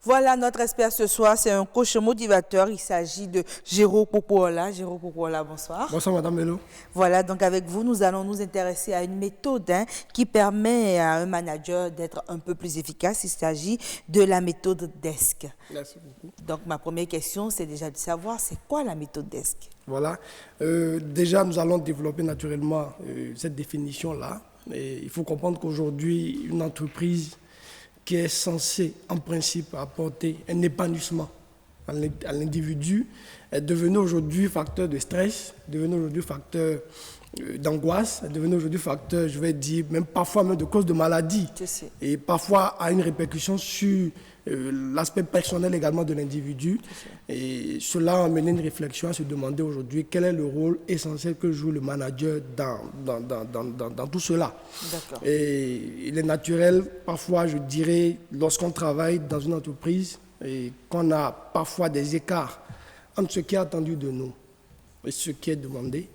Voilà, notre expert ce soir, c'est un coach motivateur. Il s'agit de Géraud Popola. Géraud Popola, bonsoir. Bonsoir, Madame Melo. Voilà, donc avec vous, nous allons nous intéresser à une méthode qui permet à un manager d'être un peu plus efficace. Il s'agit de la méthode DESC. Merci beaucoup. Donc, ma première question, c'est déjà de savoir, c'est quoi la méthode DESC? Voilà. Déjà, nous allons développer naturellement cette définition-là. Et il faut comprendre qu'aujourd'hui, une entreprise qui est censée, en principe, apporter un épanouissement à l'individu, est devenue aujourd'hui facteur de stress, devenue aujourd'hui facteur d'angoisse, est devenue aujourd'hui facteur, je vais dire, même parfois même de cause de maladie. Et parfois a une répercussion sur l'aspect personnel également de l'individu. Et cela a amené une réflexion à se demander aujourd'hui quel est le rôle essentiel que joue le manager dans tout cela. Et il est naturel, parfois je dirais, lorsqu'on travaille dans une entreprise et qu'on a parfois des écarts entre ce qui est attendu de nous et ce qui est demandé,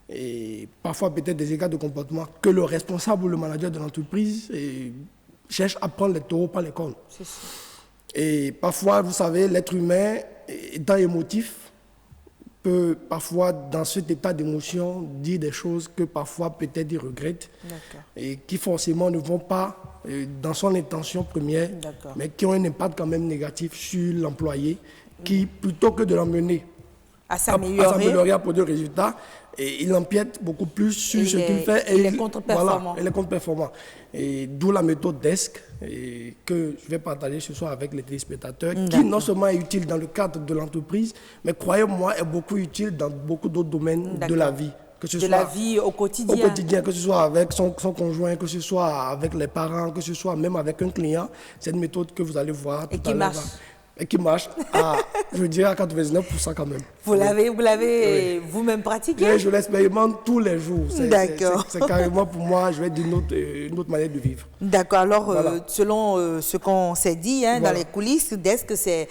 et parfois peut-être des écarts de comportement que le responsable ou le manager de l'entreprise cherche à prendre les taureaux par les cornes. Et parfois, vous savez, l'être humain, étant émotif, peut parfois, dans cet état d'émotion, dire des choses que parfois peut-être il regrette et qui forcément ne vont pas dans son intention première, mais qui ont un impact quand même négatif sur l'employé, qui, plutôt que de l'emmener à s'améliorer, à produire des résultats, et il empiète beaucoup plus sur ce qu'il fait. Et il est contre-performant. Voilà, il est contre-performant. Et d'où la méthode DESC que je vais partager ce soir avec les téléspectateurs, qui non seulement est utile dans le cadre de l'entreprise, mais croyez-moi, est beaucoup utile dans beaucoup d'autres domaines de la vie. Que ce soit la vie au quotidien. Au quotidien, que ce soit avec son conjoint, que ce soit avec les parents, que ce soit même avec un client. C'est une méthode que vous allez voir tout à l'heure. Et qui marche à, je dirais, à 99% quand même. Vous l'avez vous-même pratiqué? Je l'expérimente tous les jours. D'accord. C'est carrément pour moi, je vais dire, une autre manière de vivre. D'accord. Alors, selon ce qu'on s'est dit dans les coulisses, DESC, c'est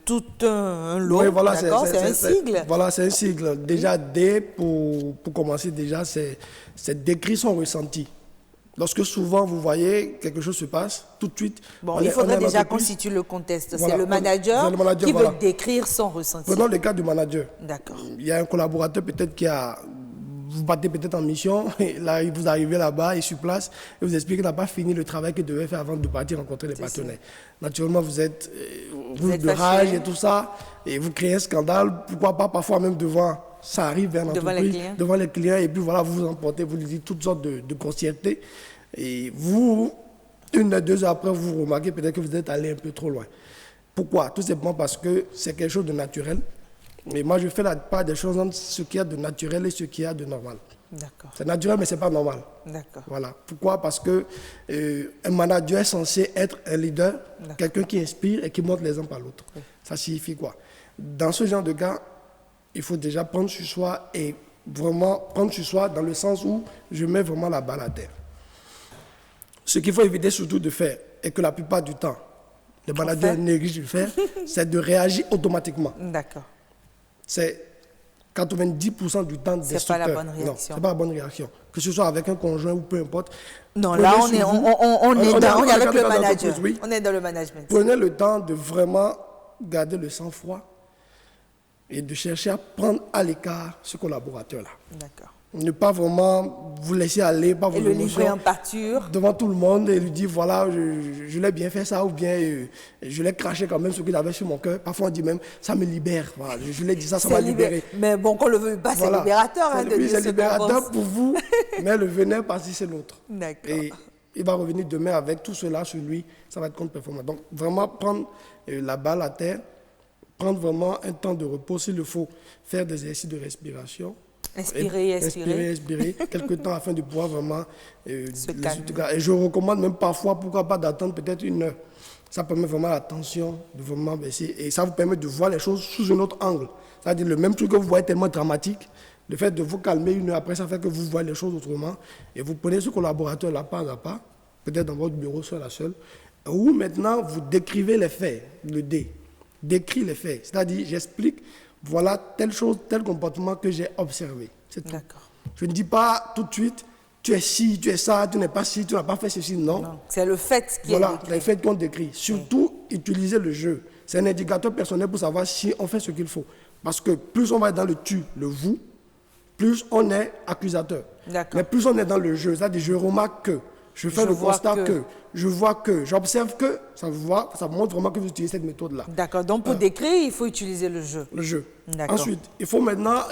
tout un lot. Oui, voilà, c'est un sigle. Voilà, c'est un sigle. Déjà, D, pour commencer, déjà, c'est décrire son ressenti. Lorsque souvent vous voyez quelque chose se passe, tout de suite... Bon, il faudrait déjà constituer le contexte. Voilà, c'est le manager qui veut décrire son ressenti. Prenons le cas du manager. D'accord. Il y a un collaborateur peut-être qui a... Vous partez peut-être en mission, et là, vous arrivez là-bas, et sur place, et vous expliquez qu'il n'a pas fini le travail qu'il devait faire avant de partir rencontrer les partenaires. Naturellement, vous êtes de rage et tout ça, et vous créez un scandale, pourquoi pas parfois même devant... Ça arrive vers l'entreprise, devant les clients, et puis voilà, vous vous emportez, vous lui dites toutes sortes de grossièretés. Et vous, 1 à 2 heures après, vous remarquez peut-être que vous êtes allé un peu trop loin. Pourquoi? Tout simplement parce que c'est quelque chose de naturel. Et moi, je fais la part des choses entre ce qu'il y a de naturel et ce qu'il y a de normal. D'accord. C'est naturel, mais ce n'est pas normal. D'accord. Voilà. Pourquoi? Parce que un manager est censé être un leader, quelqu'un qui inspire et qui montre l'exemple à l'autre. Oui. Ça signifie quoi? Dans ce genre de cas, il faut déjà prendre sur soi et vraiment prendre sur soi dans le sens où je mets vraiment la balle à terre. Ce qu'il faut éviter surtout de faire, et que la plupart du temps, les managers négligent de faire, c'est de réagir automatiquement. D'accord. C'est 90% du temps destructeur. C'est pas la bonne réaction. Non, c'est pas la bonne réaction. Que ce soit avec un conjoint ou peu importe. Non, là, on est avec le manager. Oui. On est dans le management. Prenez le temps de vraiment garder le sang-froid et de chercher à prendre à l'écart ce collaborateur-là. D'accord. Ne pas vraiment vous laisser aller, pas vos émotions. Et le livrer en pâture. Devant tout le monde et lui dire, voilà, je l'ai bien fait ça, ou bien je l'ai craché quand même ce qu'il avait sur mon cœur. Parfois on dit même, ça me libère. Voilà, je l'ai dit ça m'a libéré. Mais bon, qu'on le veut pas, c'est libérateur. C'est libérateur pour vous, mais le venin parce que c'est l'autre. D'accord. Et il va revenir demain avec tout cela sur lui, ça va être contre-performant. Donc vraiment prendre la balle à terre, prendre vraiment un temps de repos s'il le faut, faire des exercices de respiration. Expirer, quelques temps afin de pouvoir vraiment se calmer. Et je recommande même parfois, pourquoi pas, d'attendre peut-être 1 heure. Ça permet vraiment la tension de vraiment baisser et ça vous permet de voir les choses sous un autre angle. C'est-à-dire le même truc que vous voyez tellement dramatique, le fait de vous calmer 1 heure après, ça fait que vous voyez les choses autrement et vous prenez ce collaborateur-là pas à pas, peut-être dans votre bureau seul à seul, où maintenant vous décrivez les faits, le D. Décrit les faits, c'est-à-dire j'explique. Voilà telle chose, tel comportement que j'ai observé. C'est tout. D'accord. Je ne dis pas tout de suite, tu es ci, tu es ça, tu n'es pas ci, tu n'as pas fait ceci, non. C'est le fait qui est décrit. Voilà, les faits qu'on décrit. Surtout utiliser le je. C'est un indicateur personnel pour savoir si on fait ce qu'il faut. Parce que plus on va dans le tu, le vous, plus on est accusateur. Mais plus on est dans le je, c'est-à-dire je remarque que, je fais le constat que, je vois que, j'observe que, ça montre vraiment que vous utilisez cette méthode-là. D'accord, donc pour décrire, il faut utiliser le je. Le je. Ensuite, il faut maintenant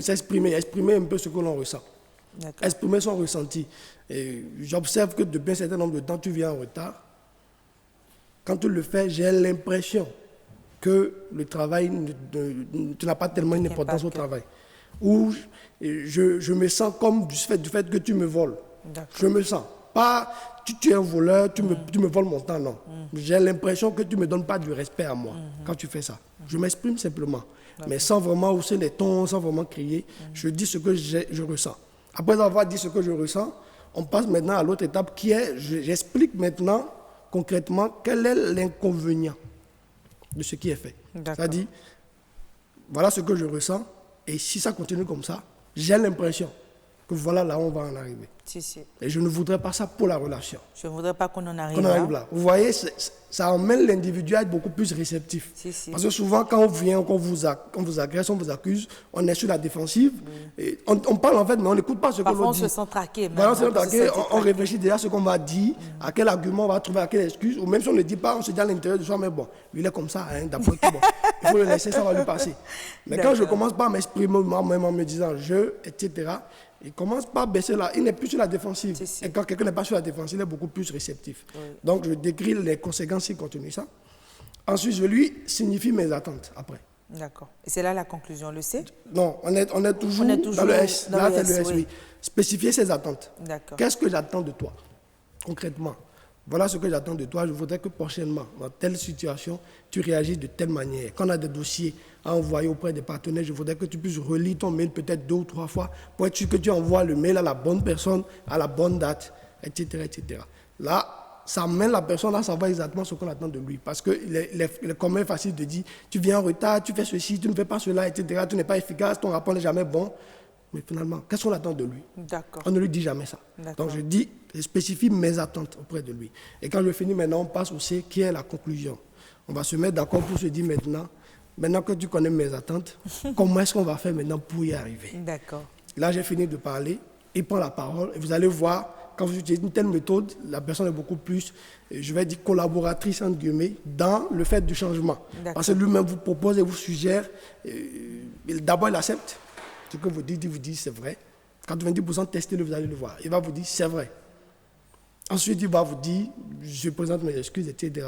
s'exprimer un peu ce que l'on ressent. Exprimer son ressenti. J'observe que depuis un certain nombre de temps, tu viens en retard. Quand tu le fais, j'ai l'impression que le travail, tu n'as pas tellement une importance au travail. Ou je me sens comme du fait que tu me voles. Je me sens. Pas, tu es un voleur, tu me voles mon temps, non. J'ai l'impression que tu ne me donnes pas du respect à moi quand tu fais ça. Je m'exprime simplement, mais sans vraiment hausser les tons, sans vraiment crier. Je dis ce que je ressens. Après avoir dit ce que je ressens, on passe maintenant à l'autre étape qui est, j'explique maintenant concrètement quel est l'inconvénient de ce qui est fait. C'est-à-dire, voilà ce que je ressens, et si ça continue comme ça, j'ai l'impression que voilà là où on va en arriver. Et je ne voudrais pas ça pour la relation. Je ne voudrais pas qu'on en arrive, là. Vous voyez, ça emmène l'individu à être beaucoup plus réceptif. Parce que souvent, quand on vient, qu'on vous agresse, on vous accuse, on est sur la défensive. Et on parle en fait, mais on n'écoute pas ce que l'on dit. Parfois, on se sent traqué. On réfléchit déjà à ce qu'on va dire, à quel argument on va trouver, à quelle excuse. Ou même si on ne le dit pas, on se dit à l'intérieur de soi, mais bon, il est comme ça, hein, d'après tout. Bon, il faut le laisser, ça va lui passer. Mais quand je commence par m'exprimer moi-même en me disant je, etc., il commence par baisser là, il n'est plus sur la défensive. Et quand quelqu'un n'est pas sur la défensive, il est beaucoup plus réceptif. Donc je décris les conséquences s'il continue ça. Ensuite, je lui signifie mes attentes après. D'accord. Et c'est là la conclusion, le C? Non, on est toujours dans le S. Là, c'est le S, oui. Spécifier ses attentes. Qu'est-ce que j'attends de toi, concrètement? Voilà ce que j'attends de toi. Je voudrais que prochainement, dans telle situation, tu réagisses de telle manière. Quand on a des dossiers à envoyer auprès des partenaires, je voudrais que tu puisses relire ton mail peut-être 2 ou 3 fois pour être sûr que tu envoies le mail à la bonne personne, à la bonne date, etc. etc. Là, ça amène la personne à savoir exactement ce qu'on attend de lui. Parce que il est quand même facile de dire, tu viens en retard, tu fais ceci, tu ne fais pas cela, etc. Tu n'es pas efficace, ton rapport n'est jamais bon. Mais finalement, qu'est-ce qu'on attend de lui? On ne lui dit jamais ça. Donc je spécifie mes attentes auprès de lui. Et quand je finis maintenant, on passe au C, qui est la conclusion. On va se mettre d'accord pour se dire maintenant que tu connais mes attentes, comment est-ce qu'on va faire maintenant pour y arriver? Là, j'ai fini de parler, il prend la parole, et vous allez voir, quand vous utilisez une telle méthode, la personne est beaucoup plus, je vais dire, collaboratrice, entre guillemets, dans le fait du changement. Parce que lui-même vous propose et vous suggère, d'abord il accepte. Ce que vous dites, il vous dit c'est vrai. 90% testez-le, vous allez le voir. Il va vous dire c'est vrai. Ensuite, il va vous dire je présente mes excuses, etc.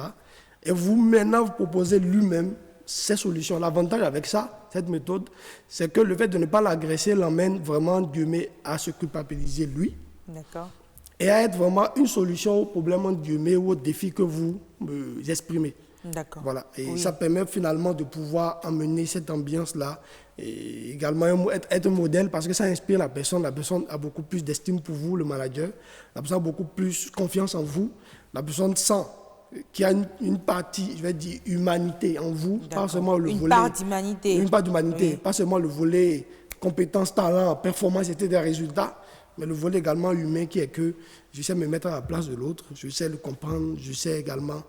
Et vous, maintenant, vous proposez lui-même ces solutions. L'avantage avec ça, cette méthode, c'est que le fait de ne pas l'agresser l'emmène vraiment, guillemets, à se culpabiliser lui. Et à être vraiment une solution au problème, entre guillemets, ou au défi que vous exprimez. Voilà. Et ça permet finalement de pouvoir emmener cette ambiance-là et également être un modèle parce que ça inspire la personne. La personne a beaucoup plus d'estime pour vous, le manager. La personne a beaucoup plus confiance en vous. La personne sent qu'il y a une partie, je vais dire, humanité en vous, pas seulement le volet... Une part d'humanité. Pas seulement le volet compétences, talent, performance, etc., des résultats, mais le volet également humain qui est que je sais me mettre à la place de l'autre, je sais le comprendre, je sais également...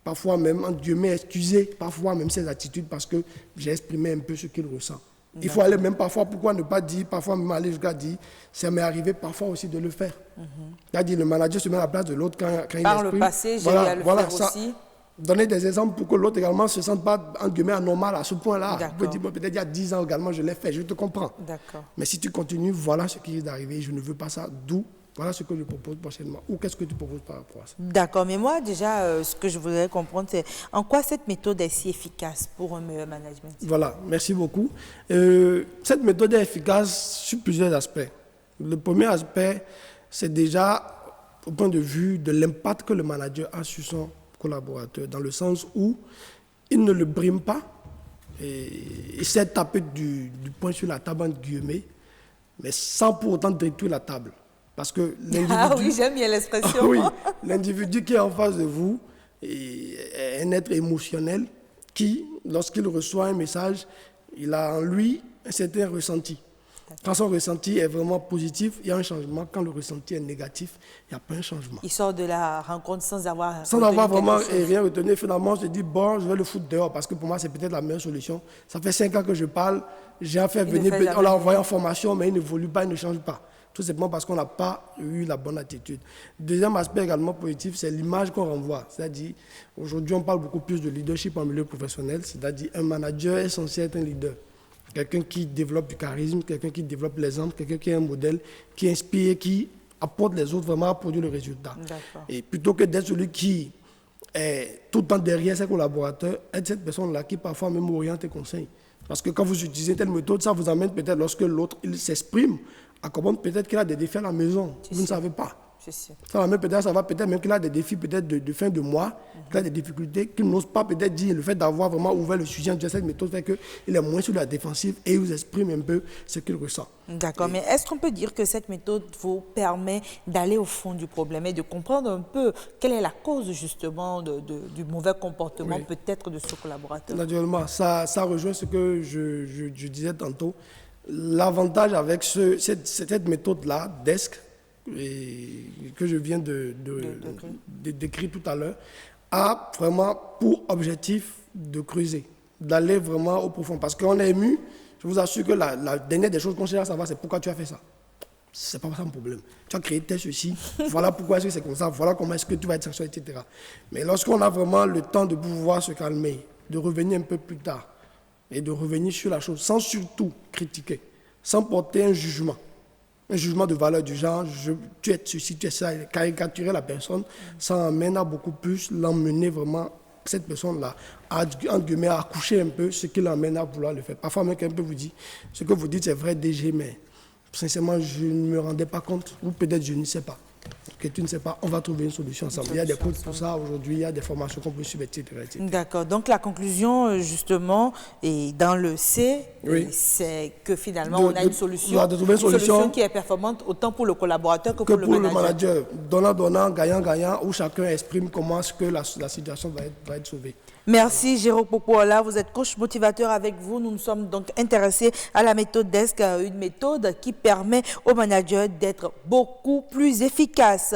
Parfois même, entre guillemets, excuser parfois même ses attitudes parce que j'ai exprimé un peu ce qu'il ressent. Il faut aller même parfois, pourquoi ne pas dire, parfois même aller jusqu'à dire, ça m'est arrivé parfois aussi de le faire. C'est-à-dire le manager se met à la place de l'autre quand il exprime. Par le passé, j'ai eu à le faire aussi. Donner des exemples pour que l'autre également ne se sente pas, entre guillemets, anormal à ce point-là. Vous pouvez dire, peut-être il y a 10 ans également, je l'ai fait, je te comprends. Mais si tu continues, voilà ce qui risque d'arriver, je ne veux pas ça, d'où. Voilà ce que je propose prochainement. Ou qu'est-ce que tu proposes par rapport à ça? D'accord, mais moi déjà, ce que je voudrais comprendre, c'est en quoi cette méthode est si efficace pour un meilleur management? Voilà, merci beaucoup. Cette méthode est efficace sur plusieurs aspects. Le premier aspect, c'est déjà au point de vue de l'impact que le manager a sur son collaborateur, dans le sens où il ne le brime pas, et il sait taper du poing sur la table, entre guillemets, mais sans pour autant détruire la table. Parce que l'individu... Ah oui, j'aime bien l'expression. Oui, l'individu qui est en face de vous est un être émotionnel qui, lorsqu'il reçoit un message, il a en lui un certain ressenti. Quand son ressenti est vraiment positif, il y a un changement. Quand le ressenti est négatif, il n'y a pas un changement. Il sort de la rencontre sans avoir vraiment rien retenu. Finalement, je dis, bon, je vais le foutre dehors parce que pour moi, c'est peut-être la meilleure solution. Ça fait 5 ans que je parle. J'ai fait venir, on l'a envoyé en formation, mais il n'évolue pas, il ne change pas. Tout simplement parce qu'on n'a pas eu la bonne attitude. Deuxième aspect également positif, c'est l'image qu'on renvoie. C'est-à-dire, aujourd'hui, on parle beaucoup plus de leadership en milieu professionnel. C'est-à-dire, un manager est censé être un leader. Quelqu'un qui développe du charisme, quelqu'un qui développe l'exemple, quelqu'un qui est un modèle, qui inspire, qui apporte les autres vraiment à produire le résultat. Et plutôt que d'être celui qui est tout le temps derrière ses collaborateurs, être cette personne-là qui parfois même oriente et conseille. Parce que quand vous utilisez telle méthode, ça vous amène peut-être, lorsque l'autre il s'exprime, à comprendre peut-être qu'il a des défis à la maison. Vous ne savez pas. Ça va peut-être même qu'il a des défis peut-être de fin de mois, qu'il a des difficultés, qu'il n'ose pas peut-être dire. Le fait d'avoir vraiment ouvert le sujet de cette méthode fait qu'il est moins sur la défensive et il vous exprime un peu ce qu'il ressent. D'accord, mais est-ce qu'on peut dire que cette méthode vous permet d'aller au fond du problème et de comprendre un peu quelle est la cause justement du mauvais comportement peut-être de ce collaborateur? Naturellement, ça rejoint ce que je disais tantôt. L'avantage avec cette méthode-là, DESC, que je viens de décrire tout à l'heure, a vraiment pour objectif de creuser, d'aller vraiment au profond. Parce qu'on est ému, je vous assure que la dernière des choses qu'on cherche à savoir, c'est pourquoi tu as fait ça. C'est pas ça mon problème. Tu as créé tel ceci, voilà pourquoi est-ce que c'est comme ça, voilà comment est-ce que tu vas être sanctionné, etc. Mais lorsqu'on a vraiment le temps de pouvoir se calmer, de revenir un peu plus tard, et de revenir sur la chose, sans surtout critiquer, sans porter un jugement de valeur du genre, tu es ceci, tu es ça, caricaturer la personne, ça amène à beaucoup plus l'emmener vraiment, cette personne-là, à coucher un peu ce qui l'emmène à vouloir le faire. Parfois même quelqu'un peut vous dire, ce que vous dites c'est vrai DG, mais sincèrement je ne me rendais pas compte, ou peut-être je ne sais pas. Que tu ne sais pas, on va trouver une solution ensemble. Il y a des cours pour ça aujourd'hui, il y a des formations qu'on peut suivre, etc. D'accord. Donc la conclusion, justement, et dans le C, c'est que finalement, on a une solution qui est performante autant pour le collaborateur que pour le manager. Donnant, gagnant, où chacun exprime comment est-ce que la situation va être sauvée. Merci Jérôme Popola, vous êtes coach motivateur. Avec vous, nous nous sommes donc intéressés à la méthode DESC, une méthode qui permet aux managers d'être beaucoup plus efficaces.